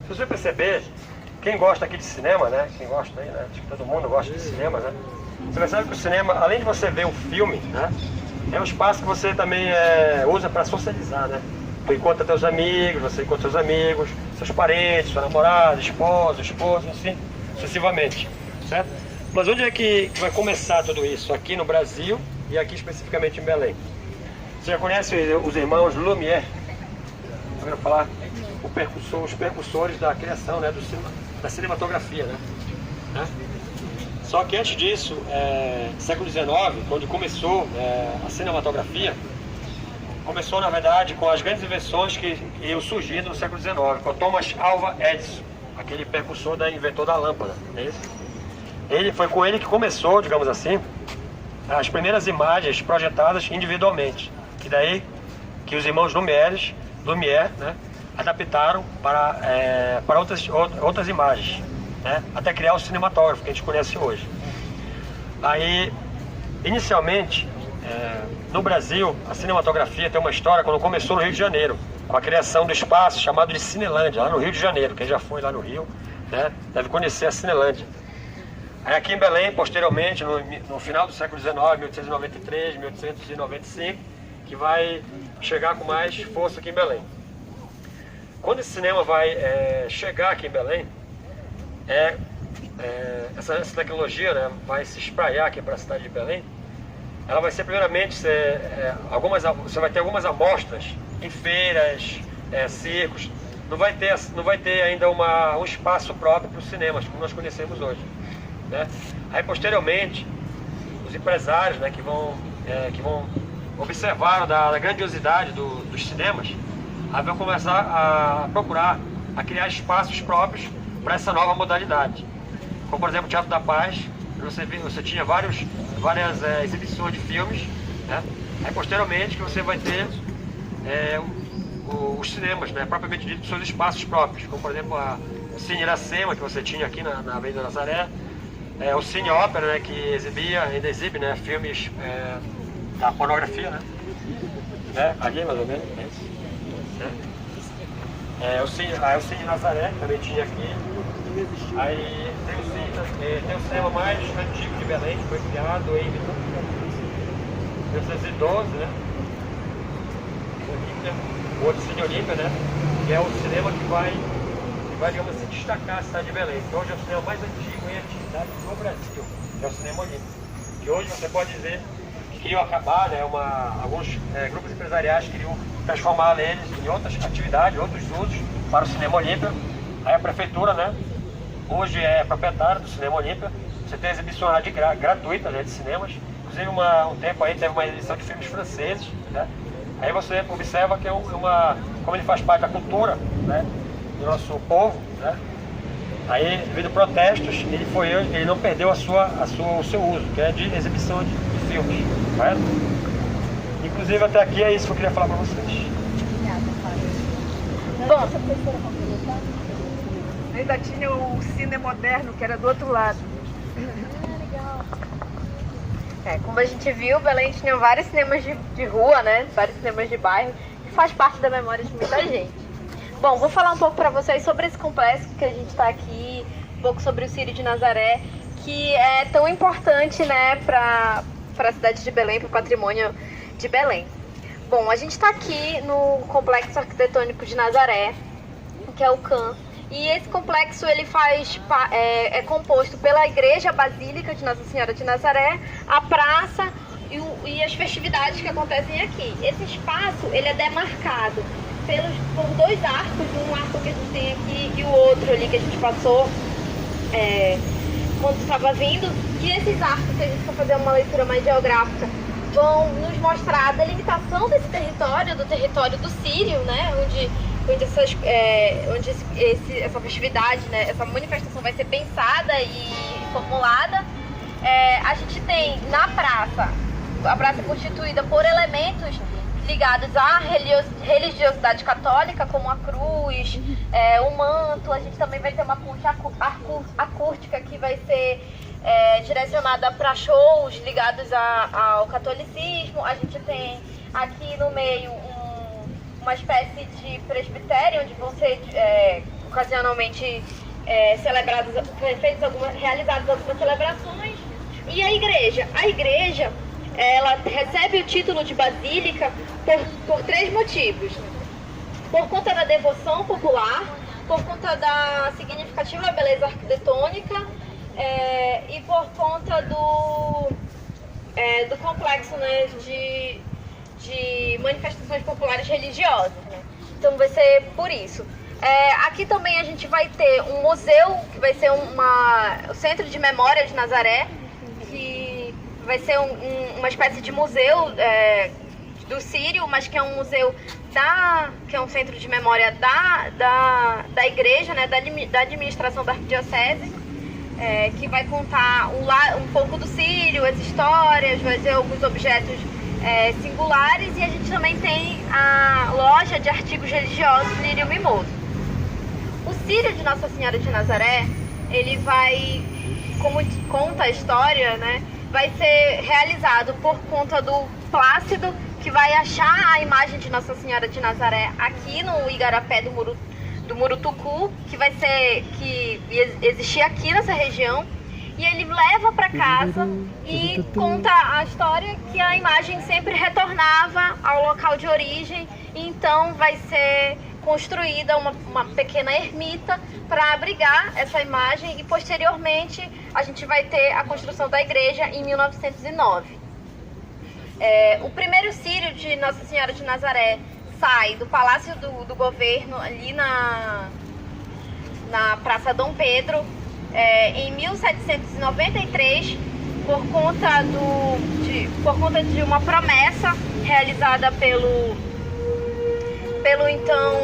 Se você perceber, quem gosta aqui de cinema, né? Quem gosta aí, né? Acho que todo mundo gosta de cinema, né? Você percebe que o cinema, além de você ver um filme, né? É um espaço que você também usa para socializar, né? Tu encontra teus amigos, você encontra seus amigos, seus parentes, sua namorada, esposa, assim, sucessivamente, certo? Mas onde é que vai começar tudo isso? Aqui no Brasil e aqui especificamente em Belém. Você já conhece os irmãos Lumière? Ouviram falar? Os percussores da criação, né, da cinematografia, né? Só que antes disso, século XIX, quando começou a cinematografia, começou na verdade com as grandes invenções que iam surgindo no século XIX, com Thomas Alva Edison, aquele percussor inventor da lâmpada, é isso? Foi com ele que começou, digamos assim, as primeiras imagens projetadas individualmente, que daí que os irmãos Lumière, né, adaptaram para outras imagens, né, até criar o cinematógrafo que a gente conhece hoje. Aí, inicialmente, no Brasil, a cinematografia tem uma história quando começou no Rio de Janeiro, com a criação do espaço chamado de Cinelândia, lá no Rio de Janeiro. Quem já foi lá no Rio, né, deve conhecer a Cinelândia. Aí aqui em Belém, posteriormente, no final do século XIX, 1893, 1895, que vai chegar com mais força aqui em Belém. Quando esse cinema vai chegar aqui em Belém, essa tecnologia, né, vai se espraiar aqui para a cidade de Belém. Ela vai ser primeiramente, você vai ter algumas amostras em feiras, circos. Não vai ter ainda um espaço próprio para os cinemas, como nós conhecemos hoje, né? Aí posteriormente, os empresários, né, que vão observar da grandiosidade dos cinemas, aí vão começar a procurar, a criar espaços próprios para essa nova modalidade. Como por exemplo o Teatro da Paz, você tinha várias exibições de filmes, né? Aí posteriormente que você vai ter os cinemas, né, propriamente dito, seus espaços próprios, como por exemplo o Cine Iracema, que você tinha aqui na Avenida Nazaré, o Cine Ópera, né, que ainda exibe, né, filmes da pornografia, né? Ali mais ou menos, o Cine Nazaré, que também tinha aqui. Aí tem o cinema mais antigo de Belém, que foi criado em 1912, né? O outro Cine Olímpia, né? Que é o cinema que vai, digamos assim, destacar a cidade de Belém. Que hoje é o cinema mais antigo em atividade no Brasil, que é o Cinema Olímpia. Que hoje você pode dizer que queriam acabar, né? Alguns grupos empresariais queriam transformar eles em outras atividades, outros usos para o Cinema Olímpia. Aí a prefeitura, né, hoje é proprietária do Cinema Olímpia. Você tem exibições gratuitas, né, de cinemas. Inclusive um tempo aí teve uma exibição de filmes franceses, né? Aí você observa que como ele faz parte da cultura, né, do nosso povo, né? Aí, devido a protestos, ele não perdeu o seu uso, que é de exibição de filmes, correto? Inclusive até aqui é isso que eu queria falar para vocês. Bom, ainda tinha o cine moderno, que era do outro lado. Como a gente viu, Belém tinha vários cinemas de rua, né? Vários cinemas de bairro, que faz parte da memória de muita gente. Bom, vou falar um pouco para vocês sobre esse complexo que a gente está aqui, um pouco sobre o Círio de Nazaré, que é tão importante, né, para a cidade de Belém, para o patrimônio de Belém. Bom, a gente está aqui no Complexo Arquitetônico de Nazaré, que é o CAN. E esse complexo ele é composto pela Igreja Basílica de Nossa Senhora de Nazaré, a praça e as festividades que acontecem aqui. Esse espaço ele é demarcado por dois arcos, um arco que a gente tem aqui e o outro ali que a gente passou quando estava vindo. E esses arcos, se a gente for fazer uma leitura mais geográfica, vão nos mostrar a delimitação desse território, do território do Círio, né, onde essa festividade, né, essa manifestação vai ser pensada e formulada. A gente tem na praça, a praça constituída por elementos ligados à religiosidade católica, como a cruz, o manto. A gente também vai ter uma ponte acústica que vai ser direcionada para shows ligados ao catolicismo. A gente tem aqui no meio uma espécie de presbitério, onde vão ser ocasionalmente realizadas algumas celebrações. E a igreja, ela recebe o título de basílica por 3 motivos. Por conta da devoção popular, por conta da significativa beleza arquitetônica e por conta do complexo, né, de manifestações populares religiosas, né? Então vai ser por isso. Aqui também a gente vai ter um museu, que vai ser o Centro de Memória de Nazaré, que vai ser uma espécie de museu do Sírio, mas que é um museu que é um centro de memória da igreja, né, da administração da arquidiocese, que vai contar um pouco do Sírio, as histórias, vai ter alguns objetos singulares, e a gente também tem a loja de artigos religiosos Lírio Mimoso. O Sírio de Nossa Senhora de Nazaré, ele vai, como conta a história, né, vai ser realizado por conta do Plácido, que vai achar a imagem de Nossa Senhora de Nazaré aqui no igarapé do Murutucu, que existia aqui nessa região, e ele leva para casa e conta a história que a imagem sempre retornava ao local de origem, e então vai ser construída uma pequena ermita para abrigar essa imagem, e posteriormente a gente vai ter a construção da igreja em 1909. O primeiro Sírio de Nossa Senhora de Nazaré sai do Palácio do Governo, ali na Praça Dom Pedro, em 1793, por conta de uma promessa realizada pelo então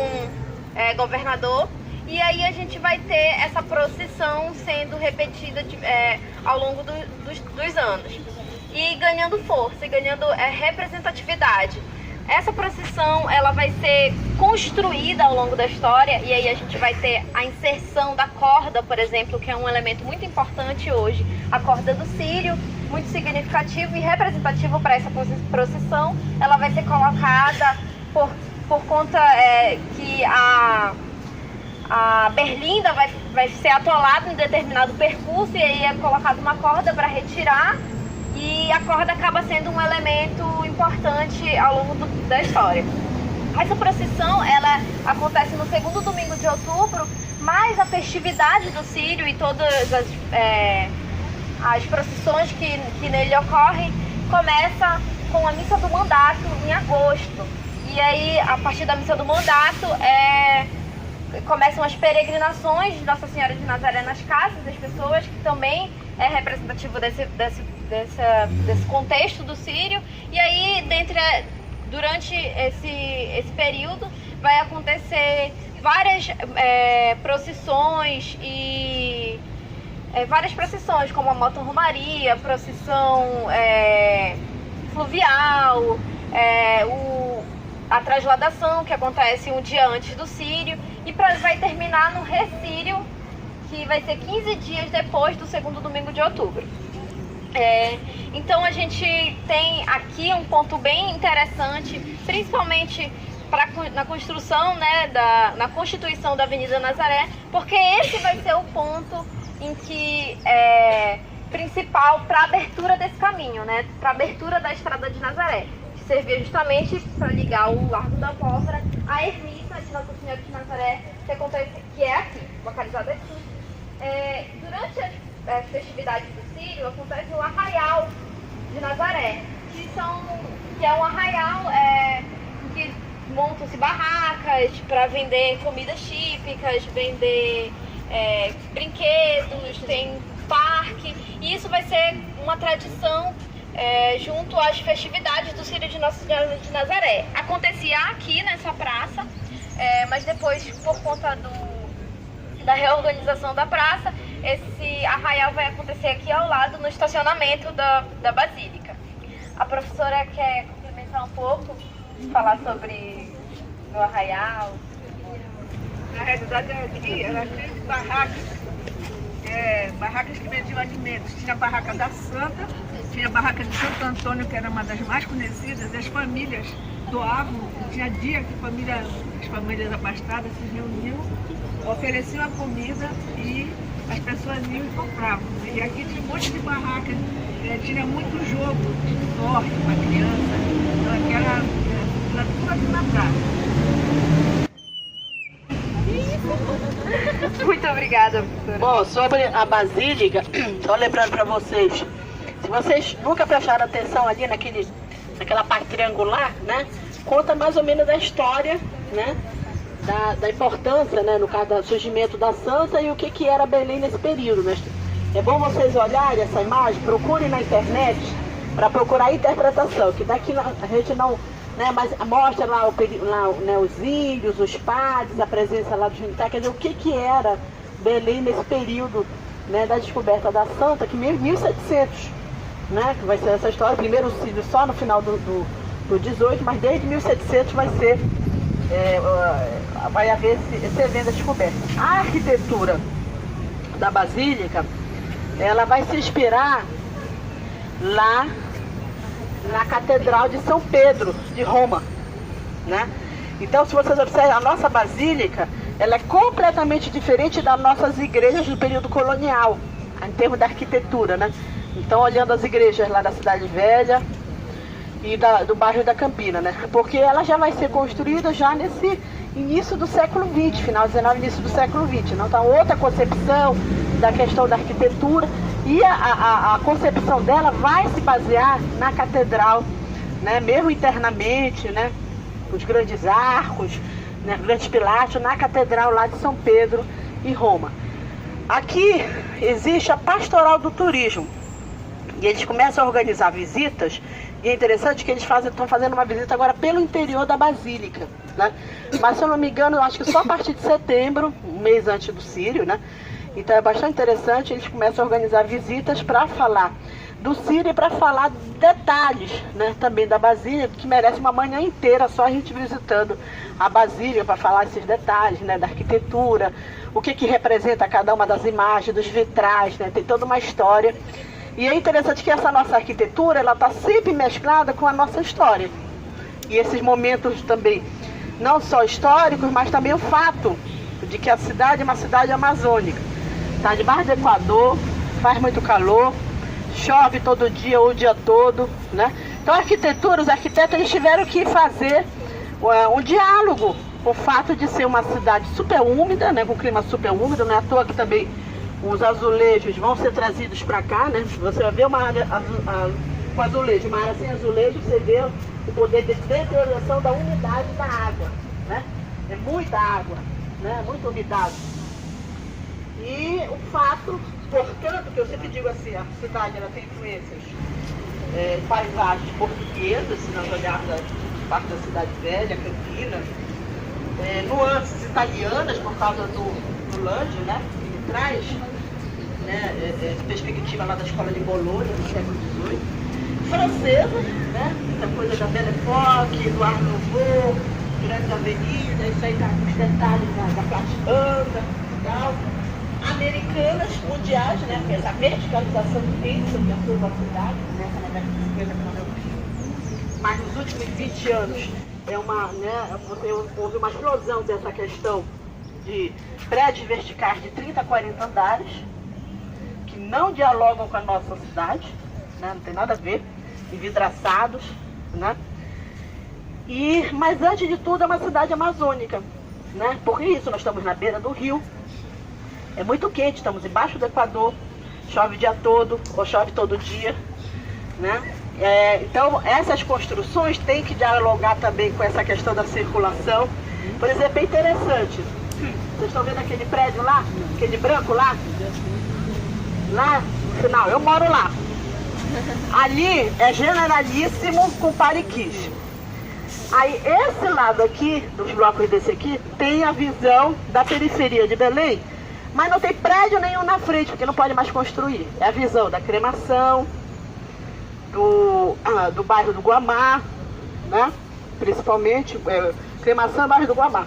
governador. E aí a gente vai ter essa procissão sendo repetida ao longo dos anos, e ganhando força, e ganhando representatividade. Essa procissão, ela vai ser construída ao longo da história, e aí a gente vai ter a inserção da corda, por exemplo, que é um elemento muito importante hoje. A corda do Sírio, muito significativo e representativo para essa procissão. Ela vai ser colocada por conta que a berlinda vai ser atolada em determinado percurso, e aí é colocada uma corda para retirar, e a corda acaba sendo um elemento importante ao longo da história. Essa procissão, ela acontece no segundo domingo de outubro, mas a festividade do Sírio e todas as procissões que nele ocorrem começa com a missa do mandato em agosto. E aí, a partir da missa do mandato, começam as peregrinações de Nossa Senhora de Nazaré nas casas das pessoas, que também é representativo desse contexto do Sírio. E aí, durante esse período, vai acontecer várias procissões, e várias procissões, como a moto-romaria, procissão fluvial, a trasladação, que acontece um dia antes do Sírio, e vai terminar no Recírio, que vai ser 15 dias depois do segundo domingo de outubro. Então a gente tem aqui um ponto bem interessante, principalmente na construção, né, na constituição da Avenida Nazaré, porque esse vai ser o ponto em que principal para a abertura desse caminho, né, para a abertura da Estrada de Nazaré, que servia justamente para ligar o Largo da Pólvora à ermita de Nossa Senhora de Nazaré, que é aqui, localizada aqui. Durante as festividades do Sírio, acontece o Arraial de Nazaré, que é um arraial em que montam-se barracas para vender comidas típicas, vender brinquedos, tem parque, e isso vai ser uma tradição junto às festividades do Sírio de Nossa Senhora de Nazaré. Acontecia aqui nessa praça, mas depois, por conta da reorganização da praça, esse arraial vai acontecer aqui ao lado, no estacionamento da Basílica. A professora quer complementar um pouco, falar sobre o arraial? Na realidade, aqui era cheio de barracas, barracas que vendiam alimentos. Tinha a barraca da Santa, tinha a barraca de Santo Antônio, que era uma das mais conhecidas. As famílias doavam, tinha dia que as famílias abastadas se reuniam, ofereciam a comida e as pessoas iam e compravam. E aqui tinha um monte de barracas, tinha muito jogo de sorte para criança, então aqui era tudo aqui na praça. Muito obrigada, professora. Bom, sobre a Basílica, só lembrando para vocês, se vocês nunca prestaram atenção ali naquela parte triangular, né? Conta mais ou menos a história, né? Da importância, né? No caso do surgimento da Santa e o que era Belém nesse período, né? É bom vocês olharem essa imagem, procurem na internet para procurar a interpretação, que daqui a gente não, né? Mas mostra lá, né, os índios, os padres, a presença lá dos militares, quer dizer, o que era Belém nesse período, né, da descoberta da Santa, que mesmo 1700, né, que vai ser essa história, primeiro o Círio só no final do 18, mas desde 1700 vai ser, vai haver esse evento da descoberta. A arquitetura da Basílica, ela vai se inspirar lá na Catedral de São Pedro, de Roma, né? Então, se vocês observam, a nossa Basílica, ela é completamente diferente das nossas igrejas do período colonial, em termos da arquitetura, né? Então, olhando as igrejas lá da Cidade Velha e do bairro da Campina, né? Porque ela já vai ser construída já nesse início do século XX, final do XIX, início do século XX. Não? Então, outra concepção da questão da arquitetura e a concepção dela vai se basear na catedral, né? Mesmo internamente, né? Os grandes arcos, né? Grandes pilastres, na catedral lá de São Pedro e Roma. Aqui existe a Pastoral do Turismo. E eles começam a organizar visitas, e é interessante que eles estão fazendo uma visita agora pelo interior da Basílica, né? Mas se eu não me engano, eu acho que só a partir de setembro, um mês antes do Círio, né? Então é bastante interessante, eles começam a organizar visitas para falar do Círio e para falar detalhes, né, também da Basílica, que merece uma manhã inteira só a gente visitando a Basílica para falar esses detalhes, né, da arquitetura, o que representa cada uma das imagens, dos vitrais, né? Tem toda uma história. E é interessante que essa nossa arquitetura, ela está sempre mesclada com a nossa história. E esses momentos também, não só históricos, mas também o fato de que a cidade é uma cidade amazônica. Está debaixo do Equador, faz muito calor, chove todo dia ou o dia todo, né? Então a arquitetura, os arquitetos, eles tiveram que fazer um diálogo com o fato de ser uma cidade super úmida, né? Com clima super úmido, não é à toa que também os azulejos vão ser trazidos para cá, né? Você vai ver uma área com azulejo, uma área sem azulejo, você vê o poder de deterioração da umidade da água, né? É muita água, né? Muita umidade. E o fato, portanto, que eu sempre digo assim, a cidade ela tem influências paisagens portuguesas, se nós olharmos a parte da Cidade Velha, Campinas, nuances italianas por causa do Lange, né? Que traz, né, perspectiva lá da escola de Bolonha do século XVIII, francesa, né? Essa coisa da Belle Époque, do Art Nouveau, grandes avenidas, isso aí tá com os detalhes da Platanda e tal. Americanas, mundiais, né? Essa verticalização intensa que a sua cidade, né? Na década de 50, que não deu fim. Mas nos últimos 20 anos houve uma explosão dessa questão de prédios verticais de 30 a 40 andares, que não dialogam com a nossa cidade, né? Não tem nada a ver, envidraçados, né? Mas antes de tudo é uma cidade amazônica, né? Por isso nós estamos na beira do rio. É muito quente, estamos embaixo do Equador, chove o dia todo, ou chove todo dia, né? Então, essas construções têm que dialogar também com essa questão da circulação. Por exemplo, é interessante, vocês estão vendo aquele prédio lá, aquele branco lá? Lá no final, eu moro lá. Ali é Generalíssimo com Pariquis. Aí, esse lado aqui, dos blocos desse aqui, tem a visão da periferia de Belém, mas não tem prédio nenhum na frente, porque não pode mais construir. É a visão da Cremação, do bairro do Guamá, né? Principalmente, Cremação e bairro do Guamá.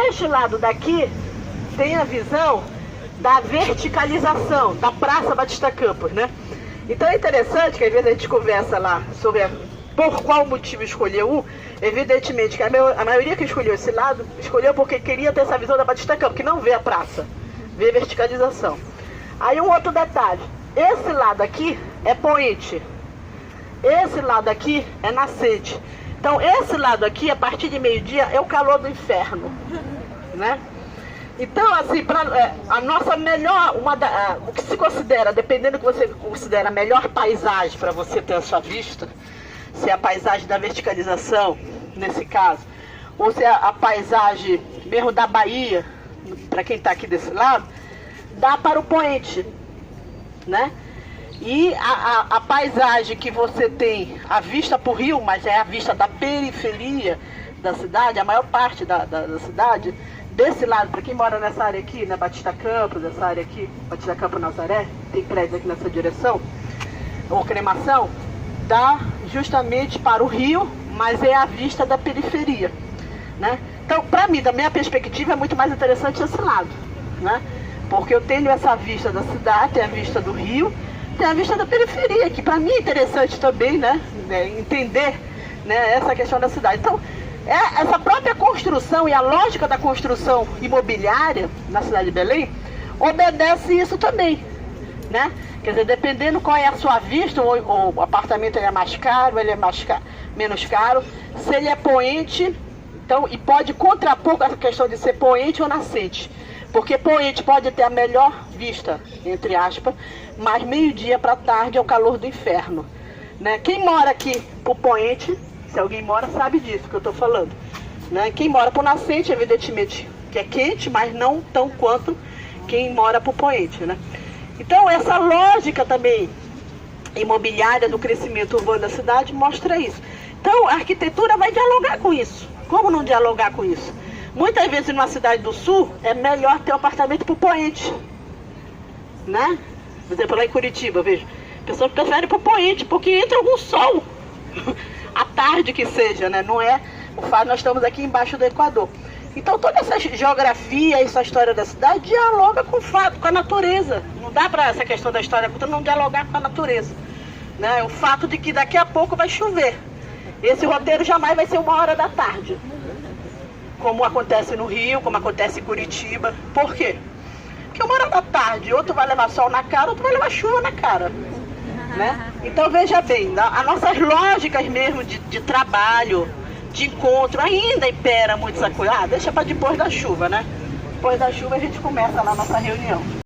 Este lado daqui tem a visão da verticalização, da Praça Batista Campos, né? Então é interessante que às vezes a gente conversa lá sobre por qual motivo escolher um. Evidentemente que a maioria que escolheu esse lado, escolheu porque queria ter essa visão da Batista Campos, que não vê a praça, vê verticalização. Aí um outro detalhe, esse lado aqui é poente, esse lado aqui é nascente. Então esse lado aqui, a partir de meio-dia, é o calor do inferno, né? Então, assim, a nossa melhor, o que se considera, dependendo do que você considera a melhor paisagem para você ter a sua vista, se é a paisagem da verticalização, nesse caso, ou se é a paisagem mesmo da Bahia, para quem está aqui desse lado, dá para o poente, né? E a paisagem que você tem, a vista para o rio, mas é a vista da periferia da cidade, a maior parte da cidade, desse lado, para quem mora nessa área aqui, na Batista Campos, essa área aqui, Batista Campos Nazaré, tem prédios aqui nessa direção, ou Cremação, dá justamente para o rio, mas é a vista da periferia, né? Então, para mim, da minha perspectiva, é muito mais interessante esse lado, né? Porque eu tenho essa vista da cidade, tem a vista do rio, tem a vista da periferia, que para mim é interessante também, né? Entender, né, essa questão da cidade. Então, essa própria construção e a lógica da construção imobiliária na cidade de Belém obedece isso também, né? Quer dizer, dependendo qual é a sua vista, ou o apartamento ele é mais caro, ele é menos caro, se ele é poente, então, e pode contrapor com a questão de ser poente ou nascente, porque poente pode ter a melhor vista, entre aspas, mas meio-dia para tarde é o calor do inferno, né? Quem mora aqui por poente, se alguém mora, sabe disso que eu estou falando, né? Quem mora por nascente, evidentemente, que é quente, mas não tão quanto quem mora por poente, né? Então, essa lógica também imobiliária do crescimento urbano da cidade mostra isso. Então, a arquitetura vai dialogar com isso. Como não dialogar com isso? Muitas vezes, numa cidade do sul, é melhor ter um apartamento por poente, né? Por exemplo, lá em Curitiba, eu vejo pessoas preferem por poente, porque entra algum sol, à tarde que seja, né? Não é o fato, nós estamos aqui embaixo do Equador. Então toda essa geografia, essa história da cidade dialoga com o fato, com a natureza. Não dá para essa questão da história da cultura não dialogar com a natureza, né? O fato de que daqui a pouco vai chover. Esse roteiro jamais vai ser 1h da tarde, como acontece no Rio, como acontece em Curitiba. Por quê? Porque 1h da tarde, outro vai levar sol na cara, outro vai levar chuva na cara, né? Então veja bem, as nossas lógicas mesmo de trabalho, de encontro, ainda impera muito essa coisa. Deixa para depois da chuva, né? Depois da chuva a gente começa lá a nossa reunião.